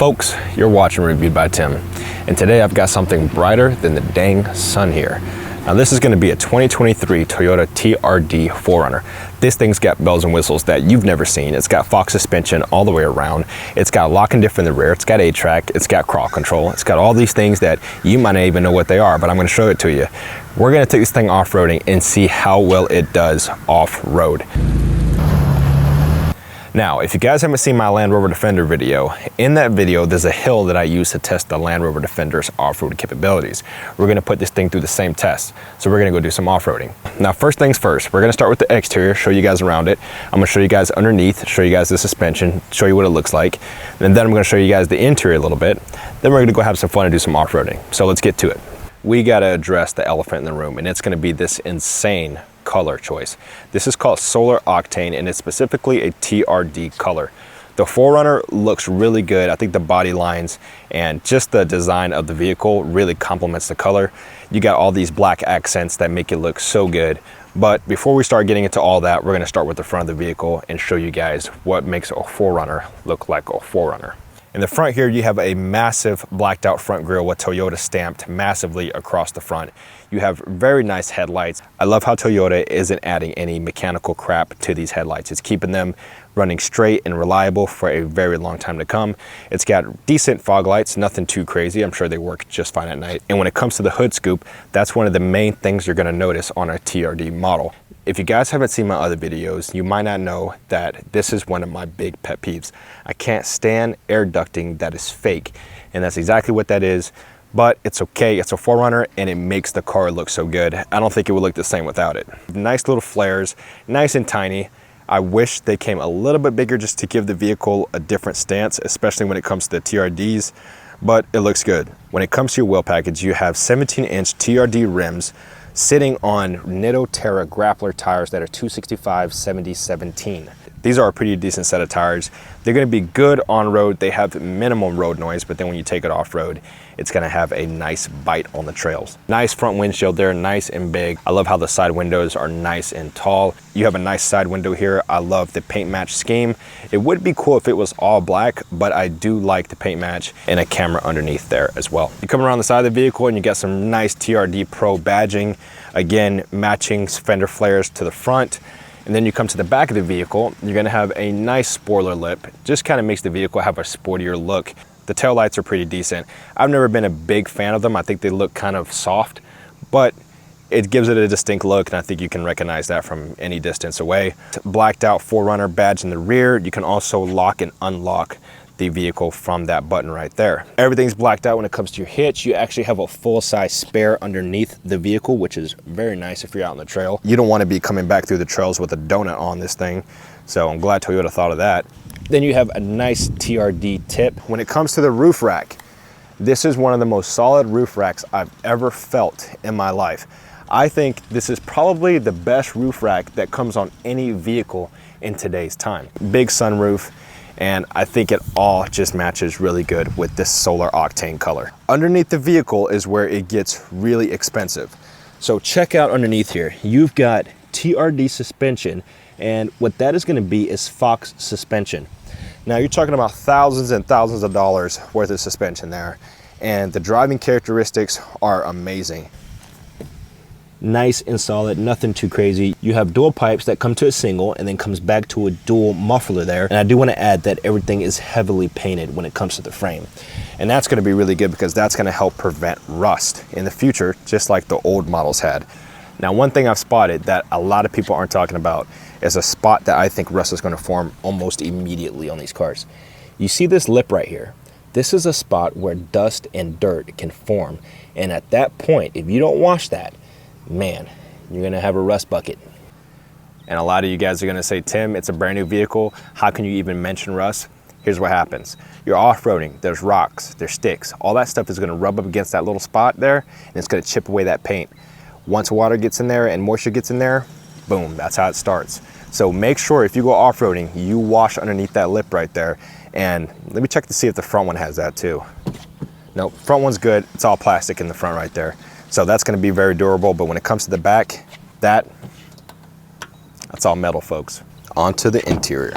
Folks, you're watching Reviewed by Tim, and today I've got something brighter than the dang sun here. Now this is going to be a 2023 Toyota TRD 4runner. This thing's got bells and whistles that you've never seen. It's got Fox suspension all the way around. It's got lock and diff in the rear. It's got 8-track. It's got crawl control. It's got all these things that you might not even know what they are, but I'm going to show it to you. We're going to take this thing off-roading and see how well it does off-road. Now, if you guys haven't seen my Land Rover Defender video, in that video, there's a hill that I use to test the Land Rover Defender's off-road capabilities. We're gonna put this thing through the same test. So we're gonna go do some off-roading. Now, first things first, we're gonna start with the exterior, show you guys around it. I'm gonna show you guys underneath, show you guys the suspension, show you what it looks like. And then I'm gonna show you guys the interior a little bit. Then we're gonna go have some fun and do some off-roading. So let's get to it. We gotta address the elephant in the room, and it's gonna be this insane color choice. This is called Solar Octane, and it's specifically a TRD color. The 4runner looks really good. I think the body lines and just the design of the vehicle really complements the color. You got all these black accents that make it look so good. But before we start getting into all that, we're gonna start with the front of the vehicle and show you guys what makes a 4runner look like a 4runner. In the front here, you have a massive blacked out front grille with Toyota stamped massively across the front. You have very nice headlights. I love how Toyota isn't adding any mechanical crap to these headlights. It's keeping them running straight and reliable for a very long time to come. It's got decent fog lights, nothing too crazy. I'm sure they work just fine at night. And when it comes to the hood scoop, that's one of the main things you're gonna notice on a TRD model. If you guys haven't seen my other videos, you might not know that this is one of my big pet peeves. I can't stand air ducting that is fake, and that's exactly what that is, but it's okay. It's a 4runner, and it makes the car look so good. I don't think it would look the same without it. Nice little flares, nice and tiny. I wish they came a little bit bigger just to give the vehicle a different stance, especially when it comes to the TRDs, but it looks good. When it comes to your wheel package, you have 17-inch TRD rims sitting on Nitto Terra grappler tires that are 265/70/17. These are a pretty decent set of tires. They're gonna be good on road. They have minimum road noise, but then when you take it off road, it's gonna have a nice bite on the trails. Nice front windshield there, nice and big. I love how the side windows are nice and tall. You have a nice side window here. I love the paint match scheme. It would be cool if it was all black, but I do like the paint match and a camera underneath there as well. You come around the side of the vehicle and you got some nice TRD Pro badging. Again, matching fender flares to the front. And then you come to the back of the vehicle, you're gonna have a nice spoiler lip. Just kind of makes the vehicle have a sportier look. The taillights are pretty decent. I've never been a big fan of them. I think they look kind of soft, but it gives it a distinct look, and I think you can recognize that from any distance away. Blacked out 4runner badge in the rear. You can also lock and unlock the vehicle from that button right there. Everything's blacked out when it comes to your hitch. You actually have a full-size spare underneath the vehicle, which is very nice if you're out on the trail. You don't want to be coming back through the trails with a donut on this thing, so I'm glad Toyota thought of that. Then you have a nice TRD tip. When it comes to the roof rack, this is one of the most solid roof racks I've ever felt in my life. I think this is probably the best roof rack that comes on any vehicle in today's time. Big sunroof, and I think it all just matches really good with this Solar Octane color. Underneath the vehicle is where it gets really expensive. So check out underneath here. You've got TRD suspension, and what that is gonna be is Fox suspension. Now you're talking about thousands and thousands of dollars worth of suspension there, and the driving characteristics are amazing. Nice and solid, nothing too crazy. You have dual pipes that come to a single and then comes back to a dual muffler there. And I do want to add that everything is heavily painted when it comes to the frame. And that's going to be really good because that's going to help prevent rust in the future, just like the old models had. Now, one thing I've spotted that a lot of people aren't talking about is a spot that I think rust is going to form almost immediately on these cars. You see this lip right here? This is a spot where dust and dirt can form. And at that point, if you don't wash that, man, you're gonna have a rust bucket. And a lot of you guys are gonna say, Tim, it's a brand new vehicle. How can you even mention rust? Here's what happens. You're off-roading, there's rocks, there's sticks. All that stuff is gonna rub up against that little spot there, and it's gonna chip away that paint. Once water gets in there and moisture gets in there, boom, that's how it starts. So make sure if you go off-roading, you wash underneath that lip right there. And let me check to see if the front one has that too. Nope, front one's good. It's all plastic in the front right there. So that's gonna be very durable, but when it comes to the back, that's all metal, folks. Onto the interior.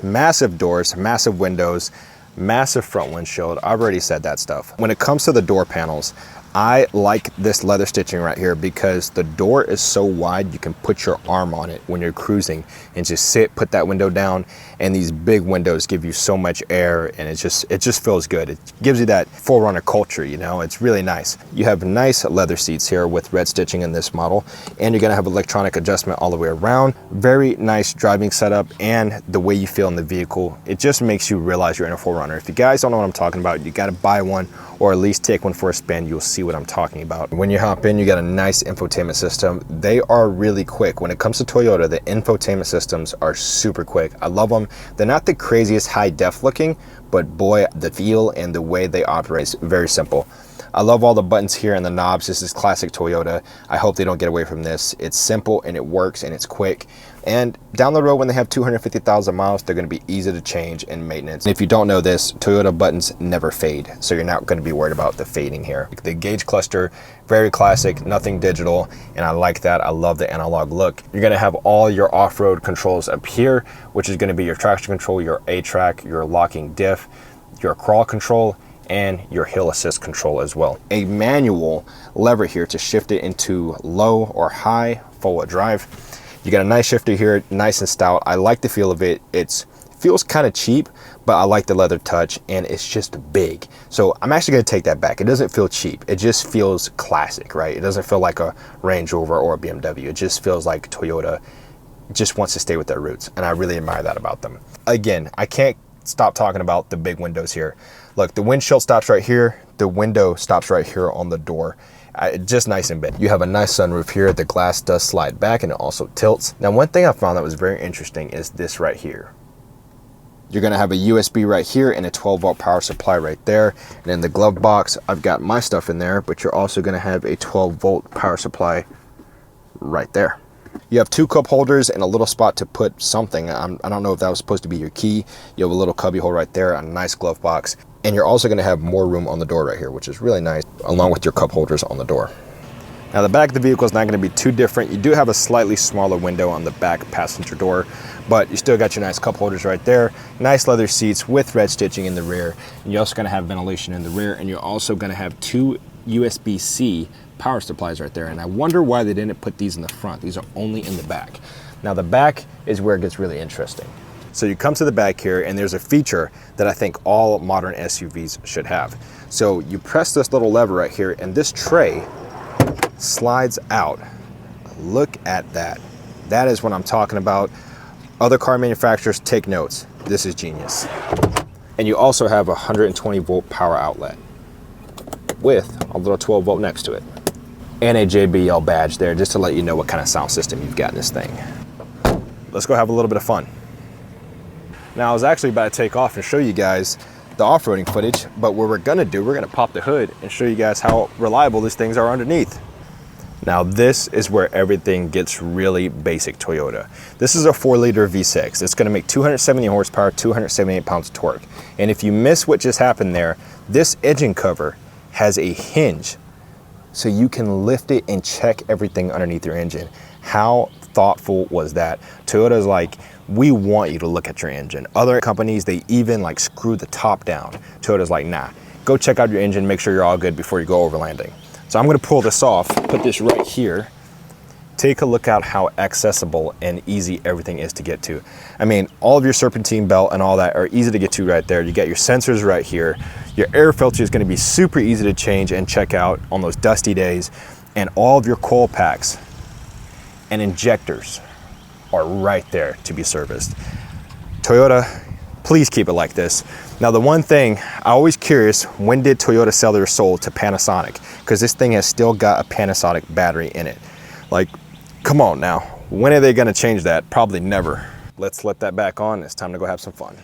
Massive doors, massive windows, Massive front windshield. I've already said that stuff. When it comes to the door panels, I like this leather stitching right here because the door is so wide you can put your arm on it when you're cruising and just sit, put that window down, and these big windows give you so much air, and it just feels good. It gives you that 4runner culture, you know. It's really nice. You have nice leather seats here with red stitching in this model, and you're gonna have electronic adjustment all the way around. Very nice driving setup, and the way you feel in the vehicle, it just makes you realize you're in a 4runner. If you guys don't know what I'm talking about, you gotta buy one or at least take one for a spin. You'll see what I'm talking about. When you hop in, you got a nice infotainment system. They are really quick. When it comes to Toyota, the infotainment systems are super quick. I love them. They're not the craziest high def looking, but boy, the feel and the way they operate is very simple. I love all the buttons here and the knobs. This is classic Toyota. I hope they don't get away from this. It's simple and it works and it's quick. And down the road, when they have 250,000 miles, they're going to be easy to change and maintenance. If you don't know this, Toyota buttons never fade, so you're not going to be worried about the fading here. The gauge cluster, very classic, nothing digital, and I like that. I love the analog look. You're going to have all your off-road controls up here, which is going to be your traction control, your A-track, your locking diff, your crawl control, and your hill assist control as well. A manual lever here to shift it into low or high forward drive. You got a nice shifter here, nice and stout. I like the feel of it. It feels kind of cheap, but I like the leather touch, and it's just big. So I'm actually gonna take that back. It doesn't feel cheap. It just feels classic, right? It doesn't feel like a Range Rover or a BMW. It just feels like Toyota just wants to stay with their roots, and I really admire that about them. Again, I can't stop talking about the big windows here. Look, the windshield stops right here. The window stops right here on the door. Just nice and big. You have a nice sunroof here. The glass does slide back and it also tilts. Now, one thing I found that was very interesting is this right here. You're gonna have a USB right here and a 12-volt power supply right there. And in the glove box, I've got my stuff in there, but you're also gonna have a 12-volt power supply right there. You have two cup holders and a little spot to put something. I don't know if that was supposed to be your key. You have a little cubby hole right there, a nice glove box. And you're also gonna have more room on the door right here, which is really nice, along with your cup holders on the door. Now, the back of the vehicle is not gonna be too different. You do have a slightly smaller window on the back passenger door, but you still got your nice cup holders right there. Nice leather seats with red stitching in the rear. And you're also gonna have ventilation in the rear, and you're also gonna have two USB-C power supplies right there. And I wonder why they didn't put these in the front. These are only in the back. Now, the back is where it gets really interesting. So you come to the back here, and there's a feature that I think all modern SUVs should have. So you press this little lever right here, and this tray slides out. Look at that. That is what I'm talking about. Other car manufacturers, take notes. This is genius. And you also have a 120-volt power outlet with a little 12-volt next to it. And a JBL badge there, just to let you know what kind of sound system you've got in this thing. Let's go have a little bit of fun. Now, I was actually about to take off and show you guys the off-roading footage, but what we're gonna do, we're gonna pop the hood and show you guys how reliable these things are underneath. Now, this is where everything gets really basic Toyota. This is a 4-liter V6. It's gonna make 270 horsepower, 278 pounds of torque. And if you miss what just happened there, this engine cover has a hinge, so you can lift it and check everything underneath your engine. How thoughtful was that? Toyota's like, we want you to look at your engine. Other companies, they even like screw the top down. Toyota's like, nah, go check out your engine, make sure you're all good before you go overlanding. So I'm gonna pull this off, put this right here. Take a look at how accessible and easy everything is to get to. I mean, all of your serpentine belt and all that are easy to get to right there. You got your sensors right here. Your air filter is gonna be super easy to change and check out on those dusty days. And all of your coil packs and injectors are right there to be serviced. Toyota, please keep it like this. Now, the one thing, I'm always curious, when did Toyota sell their soul to Panasonic? Because this thing has still got a Panasonic battery in it. Like, come on now. When are they gonna change that? Probably never. Let's let that back on. It's time to go have some fun.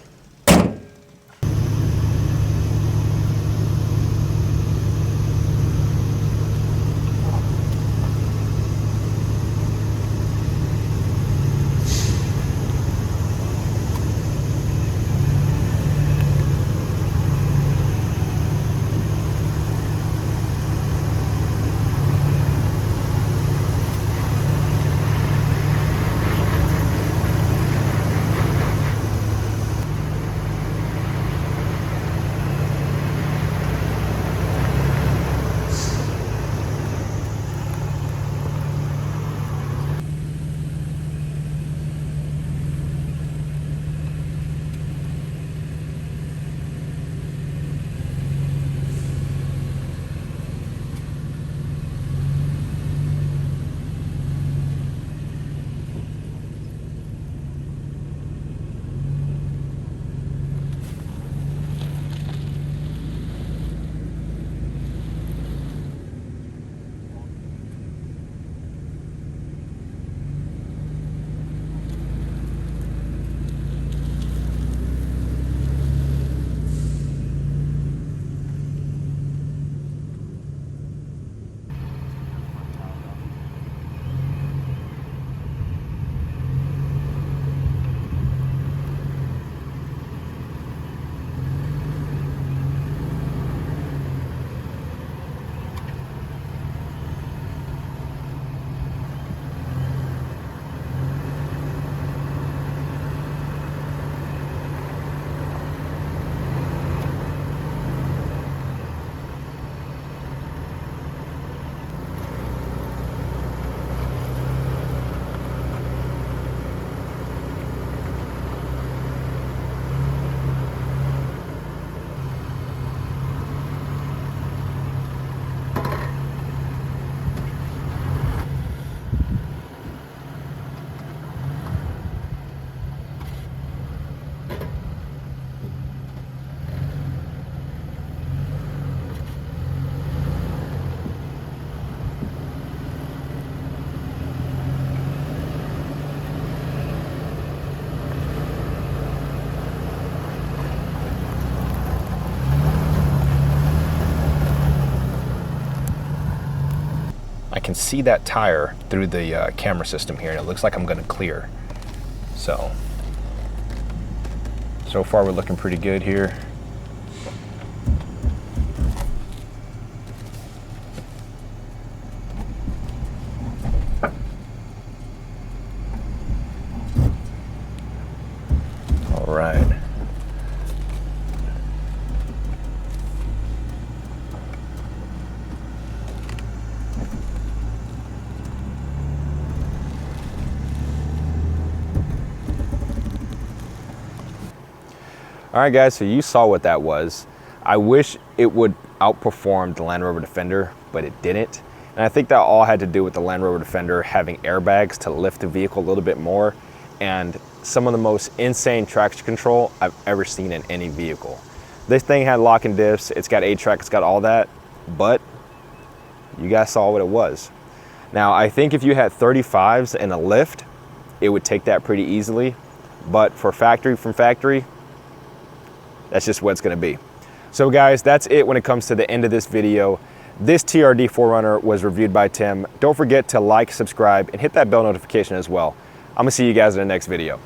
can see that tire through the camera system here, and it looks like I'm gonna clear. So far we're looking pretty good here. All right. All right, guys, so you saw what that was. I wish it would outperform the Land Rover Defender, but it didn't. And I think that all had to do with the Land Rover Defender having airbags to lift the vehicle a little bit more, and some of the most insane traction control I've ever seen in any vehicle. This thing had lock and diffs, it's got 8-track, it's got all that, but you guys saw what it was. Now, I think if you had 35s and a lift, it would take that pretty easily, but for factory from factory, that's just what it's gonna be. So guys, that's it when it comes to the end of this video. This TRD 4runner was reviewed by Tim. Don't forget to like, subscribe, and hit that bell notification as well. I'm gonna see you guys in the next video.